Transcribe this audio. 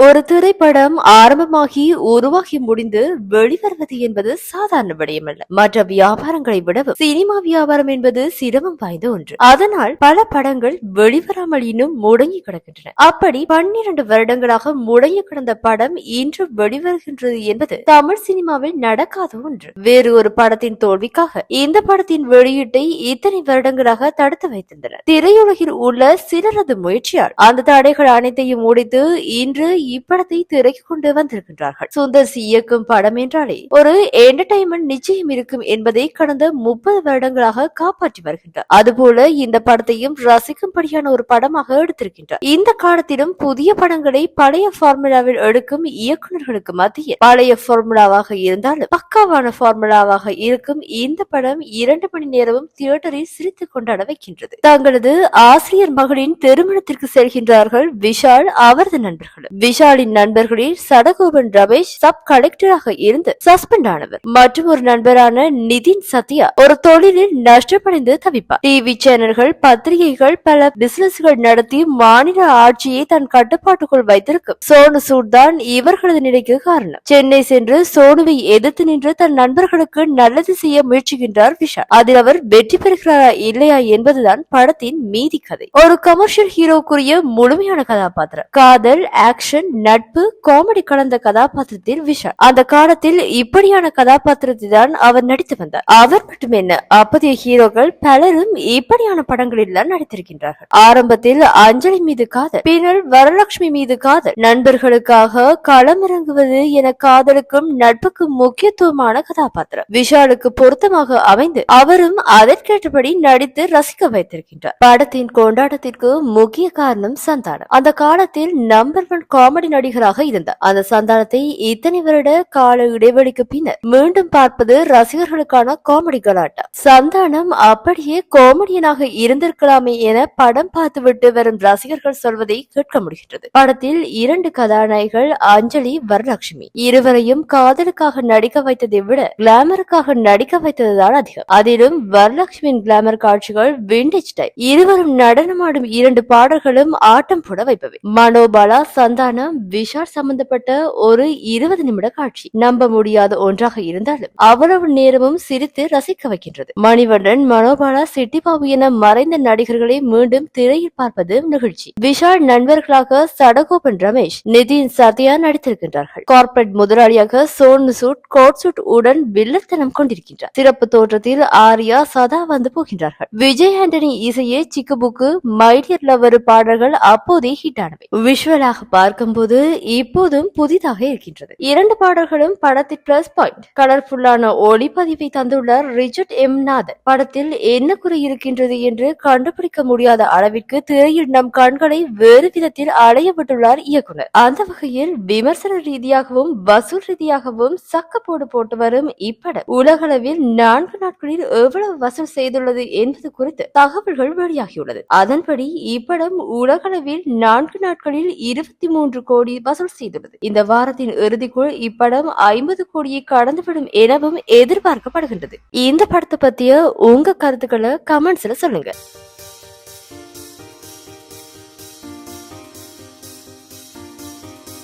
ஒரு திரைப்படம் ஆரம்பமாகி உருவாகி முடிந்து வெளிவருவது என்பது சாதாரண விடயமல்ல. மற்ற வியாபாரங்களை விடவும் சினிமா வியாபாரம் என்பது சிரமம் வாய்ந்த ஒன்று. அதனால் பல படங்கள் வெளிவராமல் இன்னும் முடங்கி கிடக்கின்றன. அப்படி 12 வருடங்களாக முடங்கி கிடந்த படம் இன்று வெளிவருகின்றது என்பது தமிழ் சினிமாவில் நடக்காத ஒன்று. வேறு ஒரு படத்தின் தோல்விக்காக இந்த படத்தின் வெளியீட்டை இத்தனை வருடங்களாக தடுத்து வைத்திருந்தனர். திரையுலகில் உள்ள சிலரது முயற்சியால் அந்த தடைகள் அனைத்தையும் முடித்து இன்று இப்படத்தை திரைக்கு கொண்டு வந்திருக்கின்றார்கள். சுந்தர் சி இயக்கும் படம் என்றாலே ஒரு என்டர்டைன்மெண்ட் நிச்சயம் இருக்கும் என்பதை கடந்த 30 வருடங்களாக காப்பாற்றி வருகின்றார். அதுபோல இந்த படத்தையும் ரசிக்கும்படியான ஒரு படமாக எடுத்திருக்கின்றார். இந்த காலத்திலும் புதிய படங்களை பழைய பார்முலாவில் எடுக்கும் இயக்குநர்களுக்கு மத்தியில் பழைய பார்முலாவாக இருந்தாலும் பக்காவான பார்முலாவாக இருக்கும் இந்த படம் 2 மணி நேரமும் தியேட்டரில் சிரித்து கொண்டாட வைக்கின்றது. தங்களது ஆசிரியர் மகளின் திருமணத்திற்கு செல்கின்றார்கள் விஷால் அவரது நண்பர்களும். விஷாலின் நண்பர்களில் சடகோபன் ரமேஷ் சப் கலெக்டராக இருந்து சஸ்பெண்ட் ஆனவர். மற்றும் ஒரு நண்பரான நிதின் சத்யா ஒரு தொழிலில் நஷ்டப்படைந்து தவிப்பார். டிவி சேனல்கள் பத்திரிகைகள் பல பிசினஸ்கள் நடத்தி மாநில ஆட்சியை தன் கட்டுப்பாட்டுக்குள் வைத்திருக்கும் சோனு சூட் தான் இவர்களது நிலைக்கு காரணம். சென்னை சென்று சோனுவை எதிர்த்து நின்று தன் நண்பர்களுக்கு நல்லது செய்ய முயற்சிக்கின்றார் விஷால். அதில் அவர் வெற்றி பெறுகிறாரா இல்லையா என்பதுதான் படத்தின் மீதி கதை. ஒரு கமர்ஷியல் ஹீரோக்குரிய முழுமையான கதாபாத்திரம். காதல், ஆக்ஷன், நட்பு, காமெடி கலந்த கதாபாத்திரத்தில் விஷால். அந்த காலத்தில் இப்படியான கதாபாத்திரத்தை தான் அவர் நடித்து வந்தார். அவர் மட்டுமென்ன, அப்போதைய ஹீரோக்கள் பலரும் இப்படியான படங்களில் தான் நடித்திருக்கின்றார்கள். ஆரம்பத்தில் அஞ்சலி மீது காதல், பின்னர் வரலட்சுமி மீது காதல், நண்பர்களுக்காக களமிறங்குவது என காதலுக்கும் நட்புக்கும் முக்கியத்துவமான கதாபாத்திரம் விஷாலுக்கு பொருத்தமாக அமைந்து அவரும் அதற்கேற்றபடி நடித்து ரசிக்க வைத்திருக்கின்றார். படத்தின் கொண்டாட்டத்திற்கு முக்கிய காரணம் சந்தானம். அந்த காலத்தில் நம்பர் 1 காமெடி நடிகராக இருந்தார். அந்த சந்தானத்தை இத்தனை வருட கால இடைவெளிக்கு பின்னர் மீண்டும் பார்ப்பது ரசிகர்களுக்கான காமெடி கலாட்டா. சந்தானம் அப்படியே காமெடியனாக இருந்திருக்கலாமே என படம் பார்த்துவிட்டு வரும் ரசிகர்கள் சொல்வதை கேட்க முடிகின்றது. படத்தில் 2 கதாநாயகிகள் அஞ்சலி, வரலட்சுமி இருவரையும் காதலுக்காக நடிக்க வைத்ததை விட கிளாமருக்காக நடிக்க வைத்ததுதான் அதிகம். அதிலும் வரலட்சுமியின் கிளாமர் காட்சிகள் விண்டேஜ் டைப். இருவரும் நடனமாடும் 2 பாடல்களும் ஆட்டம் போட வைப்பவை. மனோபாலா, சந்தானம், விஷால் சம்பந்தப்பட்ட ஒரு 20 நிமிட காட்சி நம்ப முடியாத ஒன்றாக இருந்தாலும் அவ்வளவு நேரமும் சிரித்து ரசிக்க வைக்கின்றது. மணிவண்ணன், மனோபாலா, சிட்டிபாபு என மறைந்த நடிகர்களை மீண்டும் திரையில் பார்ப்பது நிகழ்ச்சி. விஷால் நண்பர்களாக சடகோபன் ரமேஷ், நிதின் சத்யா நடித்திருக்கின்றார்கள். கார்ப்பரேட் முதலாளியாக சோனு சூட் கோட் சூட் உடன் வில்லத்தனம் கொண்டிருக்கின்றார். சிறப்பு தோற்றத்தில் ஆர்யா, சதா வந்து போகின்றார்கள். விஜய் ஆண்டனி இசையே சிக்குபுக்கு, மைடியர் லவர் பாடல்கள் அப்போதே ஹிட் ஆனவை. விஷுவலாக பார்க்கும்போது இப்போதும் புதிதாக இருக்கின்றது. 2 பாடல்களும் படத்தின் பிளஸ் பாயிண்ட். கலர்ஃபுல்லான ஒளிப்பதிவை தந்துள்ளார் ரிச்சர்ட் எம் நாதன். படத்தில் என்ன குறை இருக்கின்றது என்று கண்டுபிடிக்க முடியாத அளவிற்கு திரையில் நம் கண்களை வேறு விதத்தில் அலையப்பட்டுள்ளார் இயக்குனர். அந்த வகையில் விமர்சன ரீதியாகவும் வசூல் ரீதியாகவும் சக்கப்போடு போட்டு வரும் இப்படம் உலகளவில் 4 நாட்களில் எவ்வளவு வசூல் செய்துள்ளது என்பது குறித்து தகவல்கள் வெளியாகியுள்ளது. அதன்படி இப்படம் உலகளவில் 4 நாட்களில் 23 கோடி வசூல் செய்துள்ளது. இந்த வாரத்தின் இறுதிக்குள் இப்படம் 50 கோடியை கடந்துவிடும் எனவும் எதிர்பார்க்கப்படுகின்றது. இந்த படத்தை பத்திய உங்க கருத்துக்களை கமெண்ட்ஸ்ல சொல்லுங்க.